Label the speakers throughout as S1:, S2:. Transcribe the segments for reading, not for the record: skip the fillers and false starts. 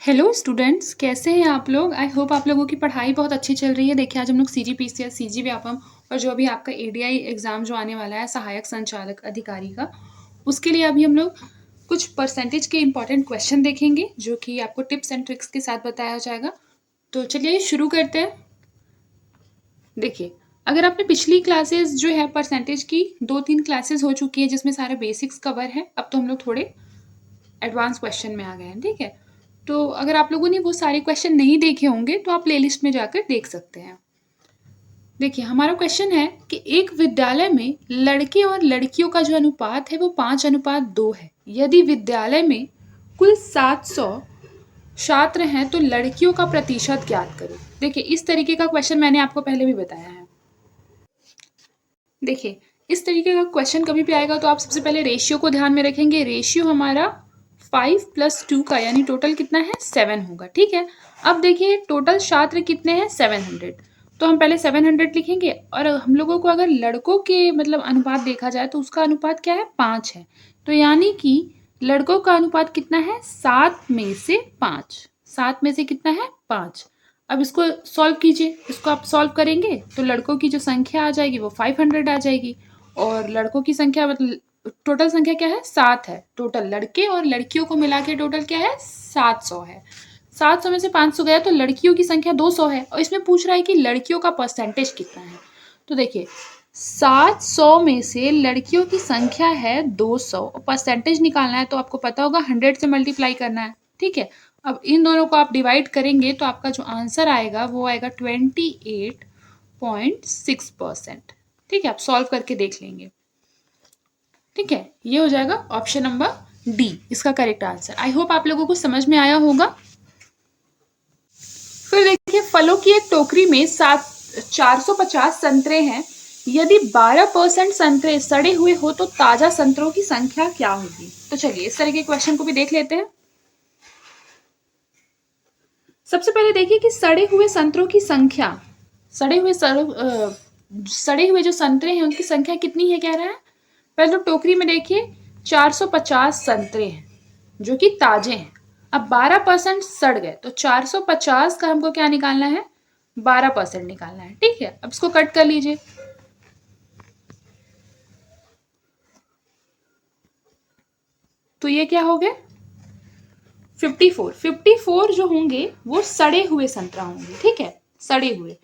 S1: Hello students, कैसे हैं आप लोग। आई होप आप लोगों की पढ़ाई बहुत अच्छी चल रही है। देखिए, आज हम लोग CGPCS, CG व्यापम और जो अभी आपका ADI एग्ज़ाम जो आने वाला है सहायक संचालक अधिकारी का, उसके लिए अभी हम लोग कुछ परसेंटेज के इंपॉर्टेंट क्वेश्चन देखेंगे जो कि आपको टिप्स एंड ट्रिक्स के साथ बताया जाएगा। तो चलिए शुरू करते हैं। देखिए, अगर आपने पिछली क्लासेस जो है परसेंटेज की 2-3 क्लासेस हो चुकी है जिसमें सारे बेसिक्स कवर है। अब तो हम लोग थोड़े एडवांस क्वेश्चन में आ गए हैं, ठीक है। तो अगर आप लोगों ने वो सारे क्वेश्चन नहीं देखे होंगे तो आप प्लेलिस्ट में जाकर देख सकते हैं। देखिए, हमारा क्वेश्चन है कि एक विद्यालय में लड़के और लड़कियों का जो अनुपात है वो 5:2 है। यदि विद्यालय में कुल 700 छात्र हैं तो लड़कियों का प्रतिशत ज्ञात करो। देखिए, इस तरीके का क्वेश्चन मैंने आपको पहले भी बताया है। देखिए, इस तरीके का क्वेश्चन कभी भी आएगा तो आप सबसे पहले रेशियो को ध्यान में रखेंगे। रेशियो हमारा 5 + 2 का यानी टोटल कितना है 7 होगा, ठीक है। अब देखिए टोटल छात्र कितने हैं 700, तो हम पहले 700 लिखेंगे और हम लोगों को अगर लड़कों के मतलब अनुपात देखा जाए तो उसका अनुपात क्या है 5 है। तो यानी कि लड़कों का अनुपात कितना है 7 में से 5। 7 में से कितना है 5। अब इसको सॉल्व कीजिए। इसको आप सॉल्व करेंगे तो लड़कों की जो संख्या आ जाएगी वो 500 आ जाएगी और लड़कों की संख्या मतलब टोटल संख्या क्या है 7 है। टोटल लड़के और लड़कियों को मिला के टोटल क्या है 700 है। 700 में से 500 गया तो लड़कियों की संख्या 200 है और इसमें पूछ रहा है कि लड़कियों का परसेंटेज कितना है। तो देखिए 700 में से लड़कियों की संख्या है 200 और परसेंटेज निकालना है तो आपको पता होगा 100 से मल्टीप्लाई करना है, ठीक है। अब इन दोनों को आप डिवाइड करेंगे तो आपका जो आंसर आएगा वो आएगा 28.6%, ठीक है। आप सॉल्व करके देख लेंगे, ठीक है। ये हो जाएगा ऑप्शन नंबर डी इसका करेक्ट आंसर। आई होप आप लोगों को समझ में आया होगा। फिर देखिए, फलों की एक टोकरी में 450 संतरे हैं। यदि 12% संतरे सड़े हुए हो तो ताजा संतरों की संख्या क्या होगी। तो चलिए इस तरह के क्वेश्चन को भी देख लेते हैं। सबसे पहले देखिए कि सड़े हुए संतरों की संख्या, सड़े हुए जो संतरे हैं उनकी संख्या कितनी है कह रहा है। पहले तो टोकरी में देखिए 450 संतरे हैं जो कि ताजे हैं। अब 12% सड़ गए तो 450 का हमको क्या निकालना है 12% निकालना है, ठीक है। अब इसको कट कर लीजिए। तो ये क्या हो गए 54 जो होंगे वो सड़े हुए संतरा होंगे, ठीक है, सड़े हुए।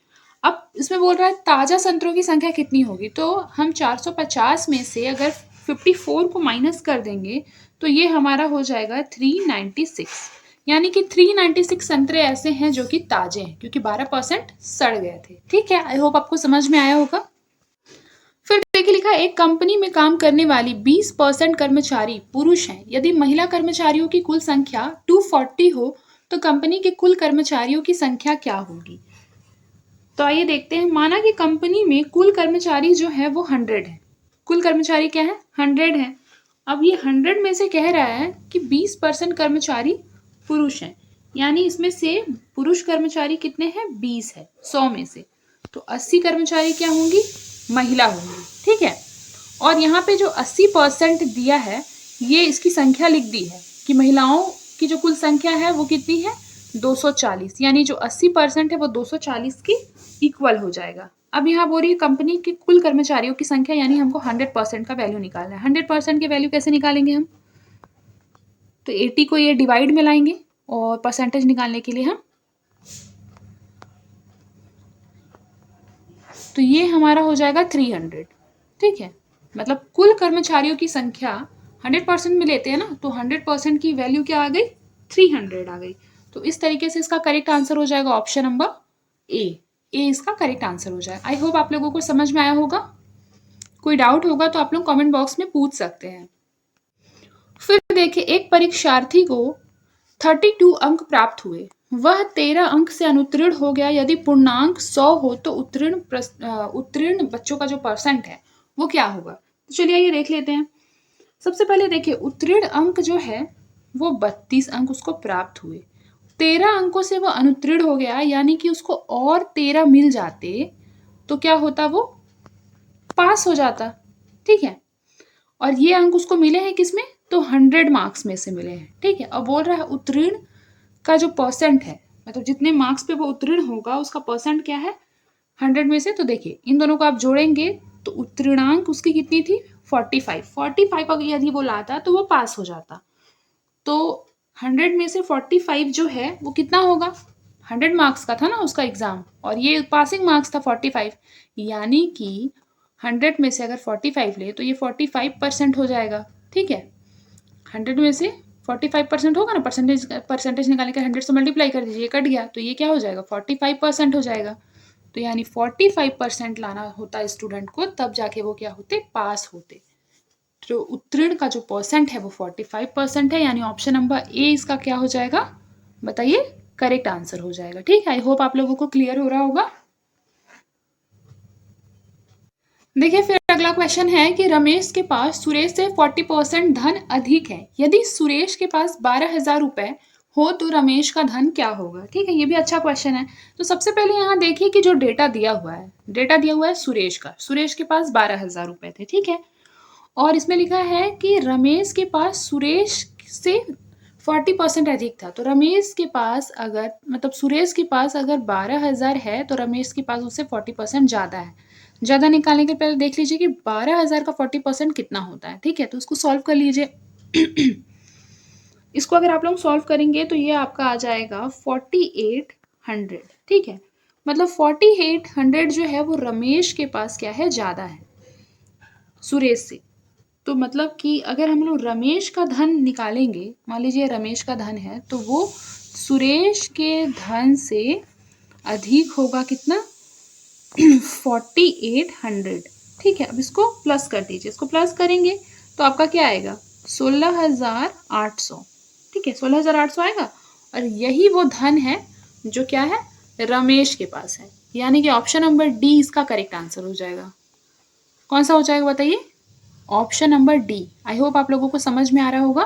S1: अब इसमें बोल रहा है ताजा संतरों की संख्या कितनी होगी, तो हम 450 में से अगर 54 को माइनस कर देंगे तो ये हमारा हो जाएगा 396। यानी कि 396 संतरे ऐसे हैं जो कि ताजे हैं क्योंकि 12% सड़ गए थे, ठीक है। आई होप आपको समझ में आया होगा। फिर देखिए लिखा एक कंपनी में काम करने वाली 20% कर्मचारी पुरुष हैं। यदि महिला कर्मचारियों की कुल संख्या 240 हो तो कंपनी के कुल कर्मचारियों की संख्या क्या होगी। तो आइए देखते हैं। माना कि कंपनी में कुल कर्मचारी जो है वो 100 है। कुल कर्मचारी क्या है 100 है। अब ये 100 में से कह रहा है कि 20% कर्मचारी पुरुष हैं, यानी इसमें से पुरुष कर्मचारी कितने हैं 20 है 100 में से। तो 80 कर्मचारी क्या होंगी महिला होंगी, ठीक है। और यहाँ पे जो 80% दिया है ये इसकी संख्या लिख दी है कि महिलाओं की जो कुल संख्या है वो कितनी है 240, यानी जो 80% है वो 240 की इक्वल हो जाएगा। अब यहाँ बोल रही है कंपनी के कुल कर्मचारियों की संख्या, यानी हमको 100% का वैल्यू निकालना है। 100% की वैल्यू कैसे निकालेंगे हम, तो 80 को ये डिवाइड में लाएंगे और परसेंटेज निकालने के लिए हम, तो ये हमारा हो जाएगा 300, ठीक है। मतलब कुल कर्मचारियों की संख्या 100% में लेते हैं ना, तो 100% की वैल्यू क्या आ गई 300 आ गई। तो इस तरीके से इसका करेक्ट आंसर हो जाएगा ऑप्शन नंबर ए इसका करेक्ट आंसर हो जाएगा। आई होप आप लोगों को समझ में आया होगा। कोई डाउट होगा तो आप लोग कमेंट बॉक्स में पूछ सकते हैं। फिर देखिए एक परीक्षार्थी को 32 अंक प्राप्त हुए, वह 13 अंक से अनुत्तीर्ण हो गया। यदि पूर्णांक 100 हो तो उत्तीर्ण बच्चों का जो परसेंट है वो क्या होगा। तो चलिए ये देख लेते हैं। सबसे पहले देखिए उत्तीर्ण अंक जो है वो 32 अंक उसको प्राप्त हुए। 13 अंकों से वो अनुत्तीर्ण हो गया, यानी कि उसको और 13 मिल जाते तो क्या होता वो पास हो जाता, ठीक है। और ये अंक उसको मिले हैं किसमें, तो 100 मार्क्स में से मिले हैं, ठीक है। और बोल रहा है उत्तीर्ण का जो परसेंट है, मतलब जितने मार्क्स पे वो उत्तीर्ण होगा उसका परसेंट क्या है 100 में से। तो देखिए इन दोनों को आप जोड़ेंगे तो उत्तीर्णांक उसकी कितनी थी 45 अगर यदि वो लाता तो वो पास हो जाता। तो 100 में से 45 जो है वो कितना होगा, 100 मार्क्स का था ना उसका एग्जाम और ये पासिंग मार्क्स था 45, यानी कि 100 में से अगर 45 ले तो ये 45% हो जाएगा। ठीक है, 100 में से 45% होगा ना, परसेंटेज परसेंटेज निकालने के 100 से मल्टीप्लाई कर दीजिए, कट गया तो ये क्या हो जाएगा 45% हो जाएगा। तो यानी 45% लाना होता स्टूडेंट को, तब जाके वो क्या होते पास होते। तो उत्तीर्ण का जो परसेंट है वो 45% है, यानी ऑप्शन नंबर ए इसका क्या हो जाएगा बताइए, करेक्ट आंसर हो जाएगा। ठीक है, आई होप आप लोगों को क्लियर हो रहा होगा। देखिए फिर अगला क्वेश्चन है कि रमेश के पास सुरेश से 40% धन अधिक है, यदि सुरेश के पास 12,000 रुपए हो तो रमेश का धन क्या होगा। ठीक है, ये भी अच्छा क्वेश्चन है। तो सबसे पहले यहाँ देखिए कि जो डेटा दिया हुआ है, डेटा दिया हुआ है सुरेश का, सुरेश के पास 12,000 रुपए थे। ठीक है, और इसमें लिखा है कि रमेश के पास सुरेश से 40% अधिक था। तो रमेश के पास अगर मतलब सुरेश के पास अगर 12,000 है तो रमेश के पास उससे 40% ज़्यादा है। ज़्यादा निकालने के पहले देख लीजिए कि 12,000 का 40% कितना होता है। ठीक है, तो उसको सॉल्व कर लीजिए। इसको अगर आप लोग सॉल्व करेंगे तो ये आपका आ जाएगा 4800। ठीक है, मतलब 4800 जो है वो रमेश के पास क्या है ज़्यादा है सुरेश से। तो मतलब कि अगर हम लोग रमेश का धन निकालेंगे, मान लीजिए रमेश का धन है तो वो सुरेश के धन से अधिक होगा कितना 4800। ठीक है, अब इसको प्लस कर दीजिए, इसको प्लस करेंगे तो आपका क्या आएगा 16,800। ठीक है, 16,800 आएगा और यही वो धन है जो क्या है रमेश के पास है, यानी कि ऑप्शन नंबर डी इसका करेक्ट आंसर हो जाएगा। कौन सा हो जाएगा बताइए, ऑप्शन नंबर डी। आई होप आप लोगों को समझ में आ रहा होगा।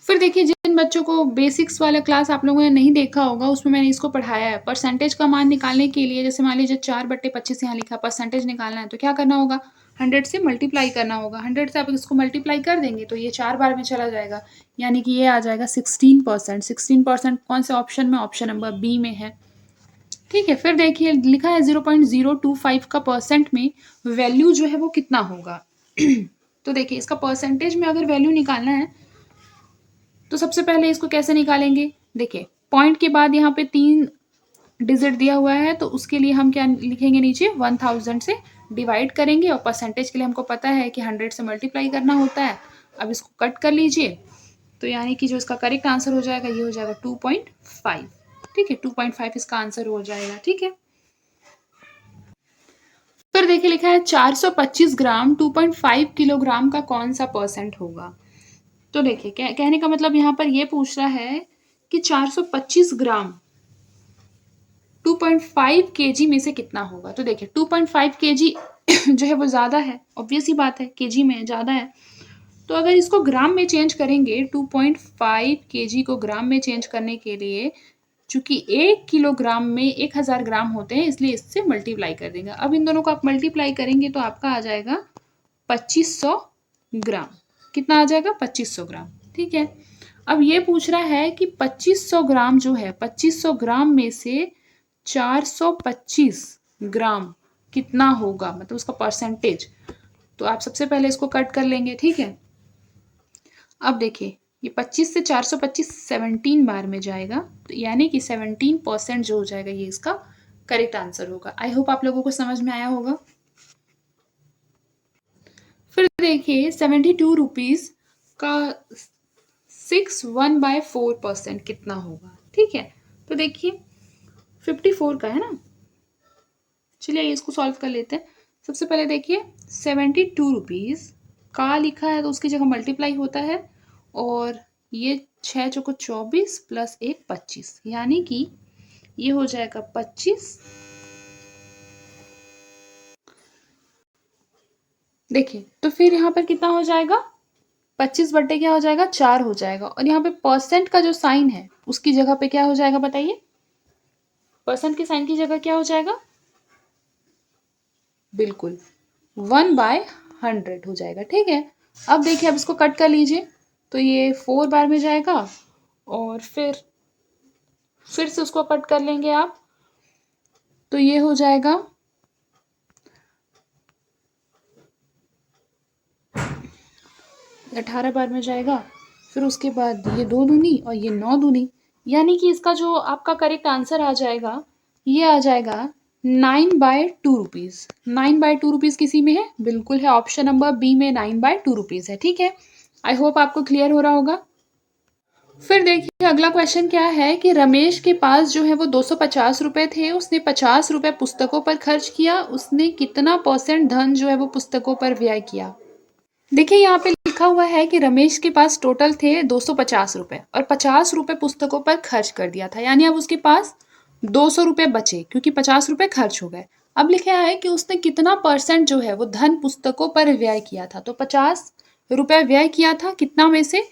S1: फिर देखिए जिन बच्चों को बेसिक्स वाला क्लास आप लोगों ने नहीं देखा होगा उसमें मैंने इसको पढ़ाया है। परसेंटेज का मान निकालने के लिए जैसे मान लीजिए 4/25 यहाँ लिखा परसेंटेज निकालना है तो क्या करना होगा 100 से मल्टीप्लाई करना होगा। 100 से आप इसको मल्टीप्लाई कर देंगे तो ये 4 बार में चला जाएगा, यानी कि ये आ जाएगा 16%। 16% कौन से ऑप्शन में, ऑप्शन नंबर बी में है। ठीक है, फिर देखिए लिखा है 0.025 का परसेंट में वैल्यू जो है वो कितना होगा। तो देखिए इसका परसेंटेज में अगर वैल्यू निकालना है तो सबसे पहले इसको कैसे निकालेंगे, देखिए पॉइंट के बाद यहाँ पे 3 डिजिट दिया हुआ है तो उसके लिए हम क्या लिखेंगे नीचे 1000 से डिवाइड करेंगे और परसेंटेज के लिए हमको पता है कि 100 से मल्टीप्लाई करना होता है। अब इसको कट कर लीजिए तो यानी कि जो इसका करेक्ट आंसर हो जाएगा ये हो जाएगा 2.5। ठीक है, 2.5 इसका आंसर हो जाएगा। ठीक है, फिर देखिए लिखा है 425 ग्राम 2.5 किलोग्राम का कौन सा परसेंट होगा। तो देखिए कहने का मतलब यहाँ पर ये पूछ रहा है कि 425 ग्राम 2.5 केजी में से कितना होगा। तो देखिए 2.5 केजी जो है वो ज़्यादा है, ऑब्वियस ही बात है केजी में ज़्यादा है। तो अगर इसको ग्राम में चेंज करेंगे 2.5 केजी को ग्राम में चेंज करने के लिए, चूंकि 1 किलोग्राम में 1000 ग्राम होते हैं इसलिए इससे मल्टीप्लाई कर देंगे। अब इन दोनों को आप मल्टीप्लाई करेंगे तो आपका आ जाएगा 2500 ग्राम। कितना आ जाएगा 2500 ग्राम। ठीक है, अब ये पूछ रहा है कि 2500 ग्राम जो है 2500 ग्राम में से 425 ग्राम कितना होगा, मतलब उसका परसेंटेज। तो आप सबसे पहले इसको कट कर लेंगे। ठीक है, अब देखिए ये 25 से 425 17 बार में जाएगा तो यानी कि 17% जो हो जाएगा ये इसका करेक्ट आंसर होगा। आई होप आप लोगों को समझ में आया होगा। फिर देखिए 72 रुपीज का 61/4% कितना होगा। ठीक है, तो देखिए 54 का है ना, चलिए इसको सॉल्व कर लेते हैं। सबसे पहले देखिए 72 रुपीज का लिखा है तो उसकी जगह मल्टीप्लाई होता है और ये 6 चौको 24 प्लस 1 25, यानी कि ये हो जाएगा 25। देखिए तो फिर यहाँ पर कितना हो जाएगा 25 बट्टे क्या हो जाएगा 4 हो जाएगा और यहाँ पे परसेंट का जो साइन है उसकी जगह पे क्या हो जाएगा बताइए, परसेंट के साइन की जगह क्या हो जाएगा, बिल्कुल 1/100 हो जाएगा। ठीक है, अब देखिए अब इसको कट कर लीजिए तो ये 4 बार में जाएगा और फिर से उसको कट कर लेंगे आप, तो ये हो जाएगा 18 बार में जाएगा। फिर उसके बाद ये 2 दूनी और ये 9 दूनी, यानी कि इसका जो आपका करेक्ट आंसर आ जाएगा, ये आ जाएगा 9/2 रुपीज़। 9/2 रुपीज़ किसी में है? बिल्कुल है, ऑप्शन नंबर बी में 9/2 रुपीज़ है। ठीक है, आई होप आपको क्लियर हो रहा होगा। फिर देखिए अगला क्वेश्चन क्या है कि रमेश के पास जो है वो 250 रुपये थे, उसने 50 रुपये पुस्तकों पर खर्च किया, उसने कितना % धन जो है वो पुस्तकों पर व्यय किया। देखिए यहाँ पे लिखा हुआ है कि रमेश के पास टोटल थे 250 रुपये और 50 रुपये पुस्तकों पर खर्च कर दिया था, यानी अब उसके पास 200 रुपये बचे क्योंकि 50 रुपये खर्च हो गए। अब लिखा है कि उसने कितना % जो है वो धन पुस्तकों पर व्यय किया था, तो 50 रुपये व्यय किया था, कितना में से?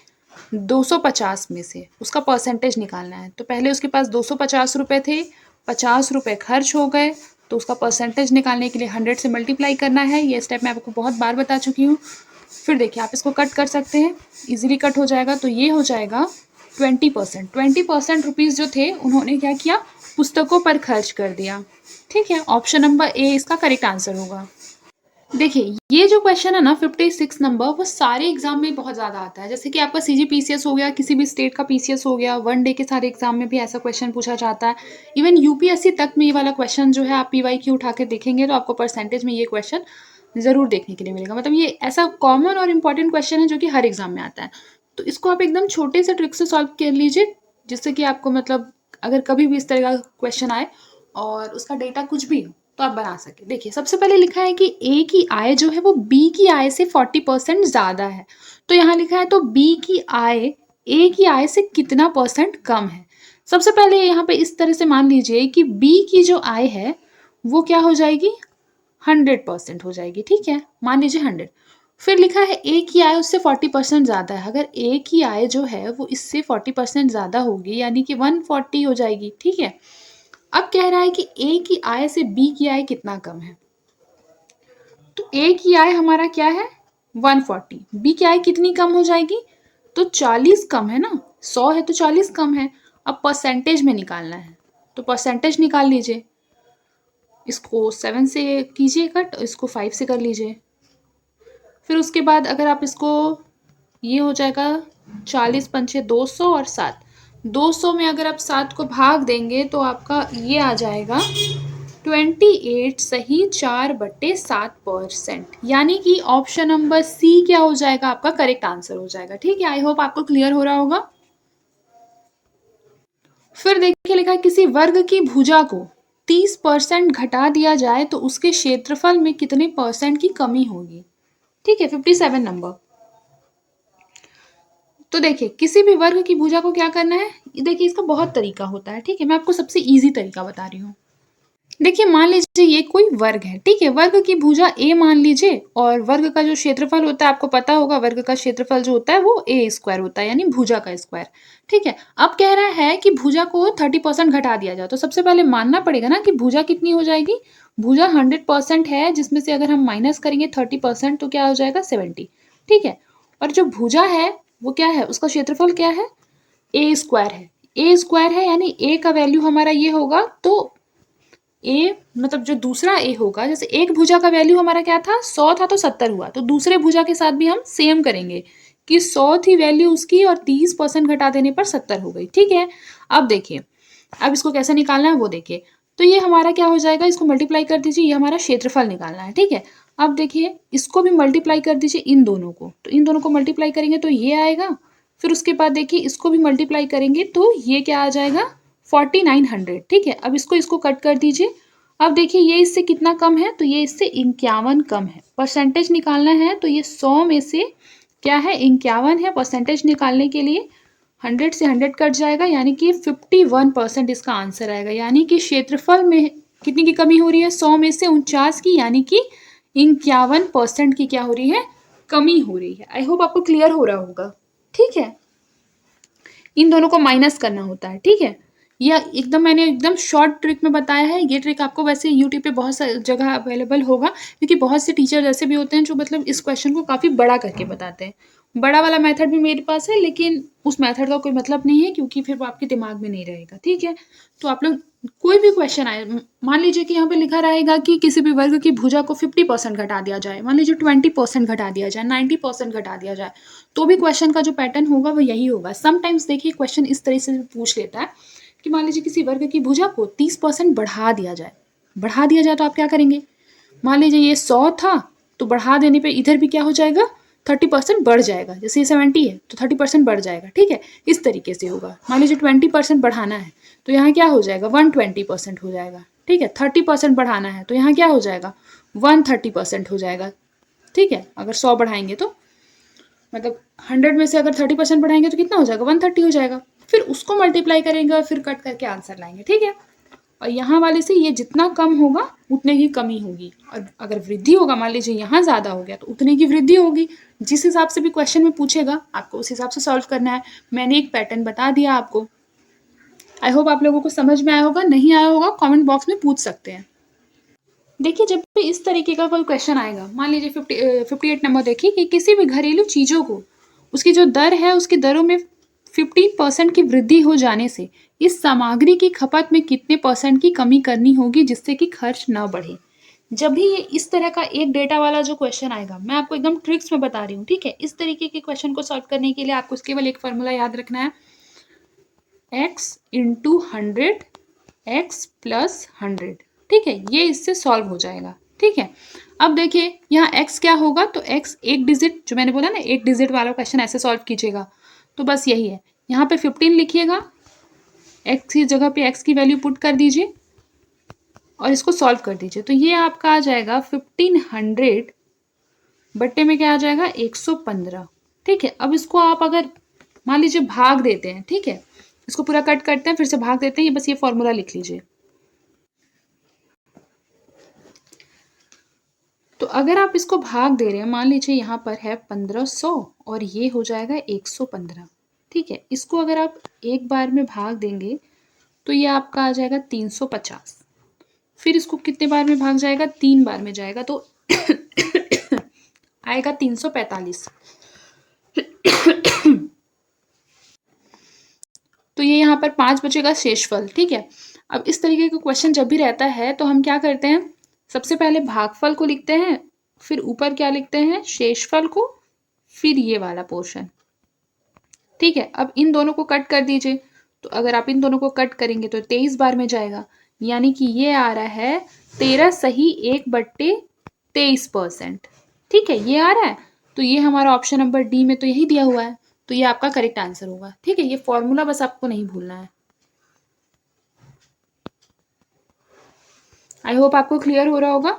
S1: 250 में से उसका % निकालना है। तो पहले उसके पास 250 रुपये थे, 50 रुपये खर्च हो गए, तो उसका % निकालने के लिए 100 से मल्टीप्लाई करना है। ये स्टेप मैं आपको बहुत बार बता चुकी हूँ। फिर देखिए आप इसको कट कर सकते हैं, इजीली कट हो जाएगा, तो ये हो जाएगा 20%। 20% रुपीज़ जो थे उन्होंने क्या किया? पुस्तकों पर खर्च कर दिया। ठीक है, ऑप्शन नंबर ए इसका करेक्ट आंसर होगा। देखिए ये जो क्वेश्चन है ना 56 नंबर, वो सारे एग्जाम में बहुत ज़्यादा आता है। जैसे कि आपका CGPCS हो गया, किसी भी स्टेट का PCS हो गया, 1 डे के सारे एग्जाम में भी ऐसा क्वेश्चन पूछा जाता है। इवन UPSC तक में ये वाला क्वेश्चन जो है, आप PYQ उठा के देखेंगे तो आपको % में ये क्वेश्चन ज़रूर देखने के लिए मिलेगा। मतलब ये ऐसा कॉमन और इम्पॉर्टेंट क्वेश्चन है जो कि हर एग्जाम में आता है। तो इसको आप एकदम छोटे से ट्रिक से सॉल्व कर लीजिए, जिससे कि आपको मतलब अगर कभी भी इस तरह का क्वेश्चन आए और उसका डेटा कुछ भी हो तो आप बना सके। देखिए सबसे पहले लिखा है कि ए की आय जो है वो बी की आय से 40% ज़्यादा है। तो यहाँ लिखा है तो बी की आय ए की आय से कितना % कम है। सबसे पहले यहाँ पे इस तरह से मान लीजिए कि बी की जो आय है वो क्या हो जाएगी? 100% हो जाएगी। ठीक है, मान लीजिए 100। फिर लिखा है ए की आय उससे 40% ज़्यादा है। अगर ए की आय जो है वो इससे 40% ज़्यादा होगी, यानी कि 140 हो जाएगी। ठीक है, अब कह रहा है कि ए की आय से बी की आय कितना कम है। तो ए की आय हमारा क्या है? 140। बी की आय कितनी कम हो जाएगी? तो 40 कम है ना, 100 है तो 40 कम है। अब % में निकालना है, तो % निकाल लीजिए। इसको 7 से कीजिए कट, इसको 5 से कर लीजिए। फिर उसके बाद अगर आप इसको, ये हो जाएगा 40 पंचे 200 और 7। 200 में अगर आप 7 को भाग देंगे तो आपका ये आ जाएगा 28 सही 4/7%, यानी कि ऑप्शन नंबर सी क्या हो जाएगा? आपका करेक्ट आंसर हो जाएगा। ठीक है, आई होप आपको क्लियर हो रहा होगा। फिर देखिए लिखा है किसी वर्ग की भुजा को 30% घटा दिया जाए तो उसके क्षेत्रफल में कितने % की कमी होगी। ठीक है, 57 नंबर। तो देखिए किसी भी वर्ग की भुजा को क्या करना है, देखिए इसका बहुत तरीका होता है। ठीक है, मैं आपको सबसे इजी तरीका बता रही हूँ। देखिए मान लीजिए ये कोई वर्ग है। ठीक है, वर्ग की भुजा ए मान लीजिए, और वर्ग का जो क्षेत्रफल होता है आपको पता होगा, वर्ग का क्षेत्रफल जो होता है वो A² होता है, यानी भुजा का स्क्वायर। ठीक है, अब कह रहा है कि भुजा को 30% घटा दिया जाए, तो सबसे पहले मानना पड़ेगा ना कि भुजा कितनी हो जाएगी। भुजा 100% है, जिसमें से अगर हम माइनस करेंगे 30% तो क्या हो जाएगा? 70। ठीक है, और जो भुजा है वो क्या है? उसका क्षेत्रफल क्या है? A² है। A² है यानी A का वैल्यू हमारा ये होगा, तो ए मतलब जो दूसरा ए होगा, जैसे एक भुजा का वैल्यू हमारा क्या था? 100 था तो 70 हुआ, तो दूसरे भुजा के साथ भी हम सेम करेंगे कि 100 थी वैल्यू उसकी और 30% घटा देने पर 70 हो गई। ठीक है, अब देखिए अब इसको कैसे निकालना है वो देखिए। तो ये हमारा क्या हो जाएगा? इसको मल्टीप्लाई कर दीजिए, ये हमारा क्षेत्रफल निकालना है। ठीक है, अब देखिए इसको भी मल्टीप्लाई कर दीजिए, इन दोनों को, तो इन दोनों को मल्टीप्लाई करेंगे तो ये आएगा। फिर उसके बाद देखिए इसको भी मल्टीप्लाई करेंगे तो ये क्या आ जाएगा? 4900। ठीक है, अब इसको कट कर दीजिए। अब देखिए ये इससे कितना कम है? तो ये इससे 51 कम है। % निकालना है तो ये 100 में से क्या है? 51 है। % निकालने के लिए 100 से 100 कट जाएगा, यानी कि 51% इसका आंसर आएगा। यानी कि क्षेत्रफल में कितनी की कमी हो रही है? 100 में से 49 की, यानी कि 51% की क्या हो रही है? कमी हो रही है। आई होप आपको क्लियर हो रहा होगा। ठीक है, इन दोनों को माइनस करना होता है। ठीक है, यह मैंने एकदम शॉर्ट ट्रिक में बताया है। ये ट्रिक आपको वैसे यूट्यूब पे बहुत सारी जगह अवेलेबल होगा, क्योंकि बहुत से टीचर ऐसे भी होते हैं जो मतलब इस क्वेश्चन को काफ़ी बड़ा करके बताते हैं। बड़ा वाला मेथड भी मेरे पास है, लेकिन उस मेथड का कोई मतलब नहीं है क्योंकि फिर वो आपके दिमाग में नहीं रहेगा, ठीक है। तो आप लोग कोई भी क्वेश्चन आए, मान लीजिए कि यहाँ पे लिखा रहेगा कि किसी भी वर्ग की भुजा को 50% घटा दिया जाए, मान लीजिए 20% घटा दिया जाए, 90% घटा दिया जाए, तो भी क्वेश्चन का जो पैटर्न होगा वो यही होगा। समटाइम्स देखिए क्वेश्चन इस तरह से पूछ लेता है कि मान लीजिए किसी वर्ग की भुजा को 30% बढ़ा दिया जाए। बढ़ा दिया जाए तो आप क्या करेंगे, मान लीजिए ये 100 था तो बढ़ा देने पे इधर भी क्या हो जाएगा, 30% बढ़ जाएगा। जैसे ये 70 है तो 30% बढ़ जाएगा, ठीक है। इस तरीके से होगा। मान लीजिए 20% बढ़ाना है तो यहाँ क्या हो जाएगा, 120% हो जाएगा, ठीक है। 30% बढ़ाना है तो यहाँ क्या हो जाएगा, 130% हो जाएगा, ठीक है। अगर 100 बढ़ाएंगे तो मतलब 100 में से अगर 30% बढ़ाएंगे तो कितना हो जाएगा, 130 हो जाएगा। फिर उसको मल्टीप्लाई करेंगे और फिर कट करके आंसर लाएंगे, ठीक है। और यहाँ वाले से ये जितना कम होगा उतने की कमी होगी, और अगर वृद्धि होगा, मान लीजिए यहाँ ज़्यादा हो गया तो उतने की वृद्धि होगी। जिस हिसाब से भी क्वेश्चन में पूछेगा आपको उस हिसाब से सॉल्व करना है। मैंने एक पैटर्न बता दिया आपको। आई होप आप लोगों को समझ में आया होगा। नहीं आया होगा कमेंट बॉक्स में पूछ सकते हैं। देखिए जब भी इस तरीके का कोई क्वेश्चन आएगा, मान लीजिए 58 नंबर देखिए कि किसी भी घरेलू चीज़ों को उसकी जो दर है उसकी दरों में 15% की वृद्धि हो जाने से इस सामग्री की खपत में कितने परसेंट की कमी करनी होगी जिससे कि खर्च न बढ़े। जब भी ये इस तरह का एक डेटा वाला जो क्वेश्चन आएगा, मैं आपको एकदम ट्रिक्स में बता रही हूँ, ठीक है। इस तरीके के क्वेश्चन को सॉल्व करने के लिए आपको केवल एक फॉर्मूला याद रखना है, x इंटू 100 x प्लस 100, ठीक है। ये इससे सॉल्व हो जाएगा, ठीक है। अब देखिए यहाँ x क्या होगा, तो x एक डिजिट, जो मैंने बोला ना एक डिजिट वाला क्वेश्चन ऐसे सॉल्व कीजिएगा, तो बस यही है। यहाँ पे 15 लिखिएगा, x की जगह पे x की वैल्यू पुट कर दीजिए और इसको सॉल्व कर दीजिए। तो ये आपका आ जाएगा 1500 बट्टे में क्या आ जाएगा, 115, ठीक है। अब इसको आप अगर मान लीजिए भाग देते हैं, ठीक है, इसको पूरा कट करते हैं फिर से भाग देते हैं, ये बस ये फॉर्मूला लिख लीजिए। तो अगर आप इसको भाग दे रहे हैं, मान लीजिए यहाँ पर है 1500 और ये हो जाएगा 115, ठीक है। इसको अगर आप एक बार में भाग देंगे तो ये आपका आ जाएगा 350। फिर इसको कितने बार में भाग जाएगा, 3 बार में जाएगा तो आएगा 345। तो ये यहाँ पर 5 बचेगा शेषफल, ठीक है। अब इस तरीके का क्वेश्चन जब भी रहता है तो हम क्या करते हैं, सबसे पहले भागफल को लिखते हैं, फिर ऊपर क्या लिखते हैं, शेषफल को, फिर ये वाला पोर्शन, ठीक है। अब इन दोनों को कट कर दीजिए, तो अगर आप इन दोनों को कट करेंगे तो 23 बार में जाएगा, यानी कि ये आ रहा है 13 सही 1/23%, ठीक है, ये आ रहा है। तो ये हमारा ऑप्शन नंबर डी में तो यही दिया हुआ है, तो ये आपका करेक्ट आंसर होगा, ठीक है। ये फॉर्मूला बस आपको नहीं भूलना है। आई होप आपको क्लियर हो रहा होगा।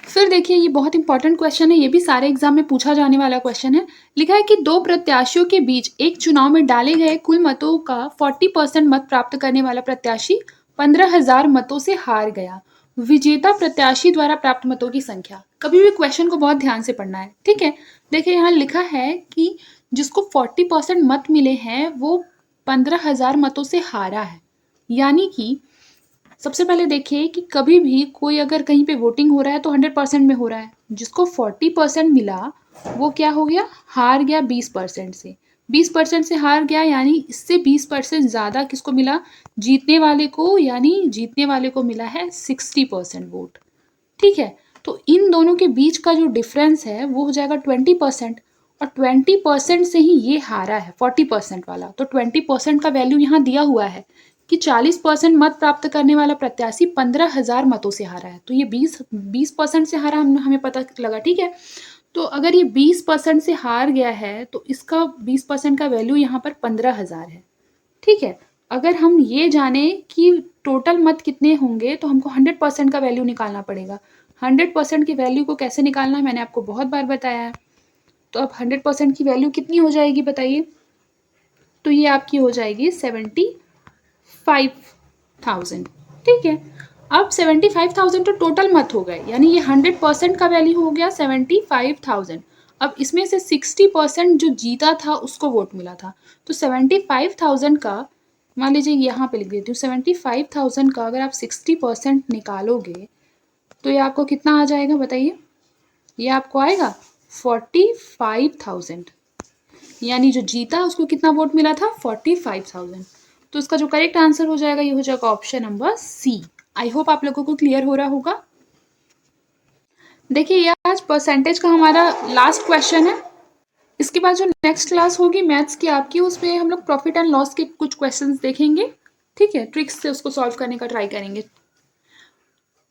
S1: फिर देखिए ये बहुत इंपॉर्टेंट क्वेश्चन है, ये भी सारे एग्जाम में पूछा जाने वाला क्वेश्चन है। लिखा है कि दो प्रत्याशियों के बीच एक चुनाव में डाले गए कुल मतों का 40% मत प्राप्त करने वाला प्रत्याशी 15,000 मतों से हार गया। विजेता प्रत्याशी द्वारा प्राप्त मतों की संख्या। कभी भी क्वेश्चन को बहुत ध्यान से पढ़ना है, ठीक है। देखिए यहाँ लिखा है कि जिसको 40% मत मिले हैं वो 15,000 मतों से हारा है। यानी कि सबसे पहले देखिए कि कभी भी कोई अगर कहीं पे वोटिंग हो रहा है तो 100% में हो रहा है। जिसको 40% मिला वो क्या हो गया, हार गया 20% से। 20% से हार गया यानी इससे 20% ज़्यादा किसको मिला, जीतने वाले को, यानी जीतने वाले को मिला है 60% वोट, ठीक है। तो इन दोनों के बीच का जो डिफरेंस है वो हो जाएगा 20%, और 20% से ही ये हारा है 40% वाला। तो 20% का वैल्यू यहाँ दिया हुआ है कि 40% मत प्राप्त करने वाला प्रत्याशी 15,000 मतों से हारा है। तो ये 20% से हारा हमें पता लगा, ठीक है। तो अगर ये 20% से हार गया है तो इसका 20% का वैल्यू यहाँ पर 15,000 है, ठीक है। अगर हम ये जाने कि टोटल मत कितने होंगे तो हमको 100% का वैल्यू निकालना पड़ेगा। 100% की वैल्यू को कैसे निकालना है मैंने आपको बहुत बार बताया है। तो अब 100% की वैल्यू कितनी हो जाएगी बताइए, तो ये आपकी हो जाएगी 75,000, ठीक है। अब 75,000 तो टोटल मत हो गए, यानी ये 100% का वैल्यू हो गया 75,000। अब इसमें से 60% जो जीता था उसको वोट मिला था, तो 75,000 का मान लीजिए यहाँ पे लिख देती हूँ, 75,000 का अगर आप 60% निकालोगे तो ये आपको कितना आ जाएगा बताइए? ये आपको आएगा 45,000, यानी जो जीता उसको कितना वोट मिला था? 45,000। तो इसका जो करेक्ट आंसर हो जाएगा ये हो जाएगा option number C. I hope आप लोगों को क्लियर हो रहा होगा। देखिए ये आज परसेंटेज का हमारा लास्ट क्वेश्चन है। इसके बाद जो नेक्स्ट क्लास होगी मैथ्स की आपकी, उसमें हम लोग प्रॉफिट एंड लॉस के कुछ क्वेश्चंस देखेंगे, ठीक है, ट्रिक्स से उसको सॉल्व करने का ट्राई करेंगे।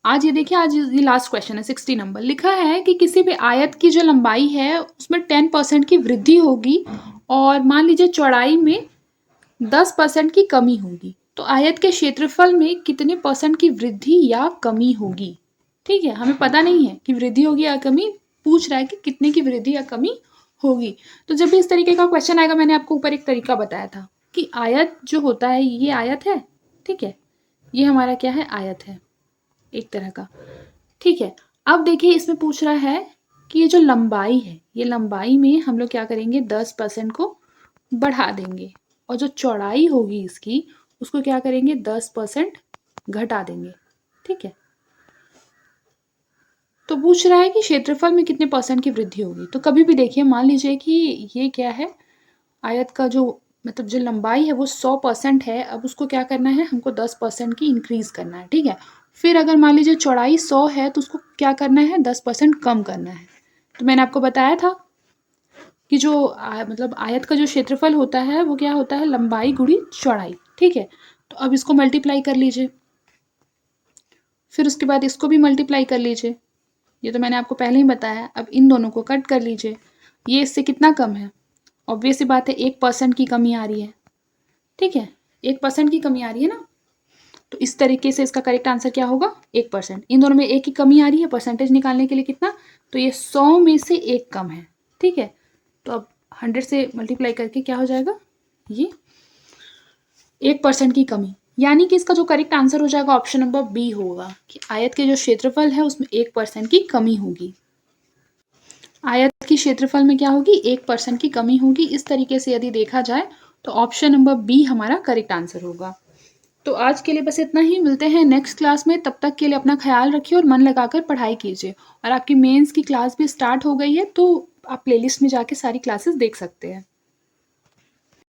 S1: आज ये देखिए, आज ये लास्ट क्वेश्चन है 60 नंबर। लिखा है कि किसी भी आयत की जो लंबाई है उसमें 10% की वृद्धि होगी और मान लीजिए चौड़ाई में 10% की कमी होगी, तो आयत के क्षेत्रफल में कितने परसेंट की वृद्धि या कमी होगी? ठीक है, हमें पता नहीं है कि वृद्धि होगी या कमी, पूछ रहा है कि कितने की वृद्धि या कमी होगी। तो जब भी इस तरीके का क्वेश्चन आएगा, मैंने आपको ऊपर एक तरीका बताया था कि आयत जो होता है, ये आयत है, ठीक है, ये हमारा क्या है? आयत है एक तरह का, ठीक है। अब देखिए इसमें पूछ रहा है कि ये जो लंबाई है, ये लंबाई में हम लोग क्या करेंगे? 10% को बढ़ा देंगे और जो चौड़ाई होगी इसकी उसको क्या करेंगे? 10% घटा देंगे, ठीक है। तो पूछ रहा है कि क्षेत्रफल में कितने परसेंट की वृद्धि होगी। तो कभी भी देखिए, मान लीजिए कि ये क्या है? आयत का जो मतलब जो लंबाई है वो 100% है। अब उसको क्या करना है? हमको 10% की इंक्रीज करना है, ठीक है। फिर अगर मान लीजिए चौड़ाई 100 है तो उसको क्या करना है? 10% कम करना है। तो मैंने आपको बताया था कि जो मतलब आयत का जो क्षेत्रफल होता है वो क्या होता है? लंबाई गुणी चौड़ाई, ठीक है। तो अब इसको मल्टीप्लाई कर लीजिए, फिर उसके बाद इसको भी मल्टीप्लाई कर लीजिए, ये तो मैंने आपको पहले ही बताया। अब इन दोनों को कट कर लीजिए, ये इससे कितना कम है? ऑब्वियस सी बात है 1% की कमी आ रही है, ठीक है, 1% की कमी आ रही है ना। तो इस तरीके से इसका करेक्ट आंसर क्या होगा? 1%। इन दोनों में एक की कमी आ रही है, परसेंटेज निकालने के लिए कितना? तो ये 100 में से 1 कम है, ठीक है। तो अब 100 से मल्टीप्लाई करके क्या हो जाएगा? ये 1% की कमी, यानी कि इसका जो करेक्ट आंसर हो जाएगा ऑप्शन नंबर बी होगा कि आयत के जो क्षेत्रफल है उसमें 1% की कमी होगी। आयत की क्षेत्रफल में क्या होगी? 1% की कमी होगी। इस तरीके से यदि देखा जाए तो ऑप्शन नंबर बी हमारा करेक्ट आंसर होगा। तो आज के लिए बस इतना ही, मिलते हैं नेक्स्ट क्लास में। तब तक के लिए अपना ख्याल रखिए और मन लगाकर पढ़ाई कीजिए। और आपकी मेंस की क्लास भी स्टार्ट हो गई है, तो आप प्लेलिस्ट में जाके सारी क्लासेस देख सकते हैं।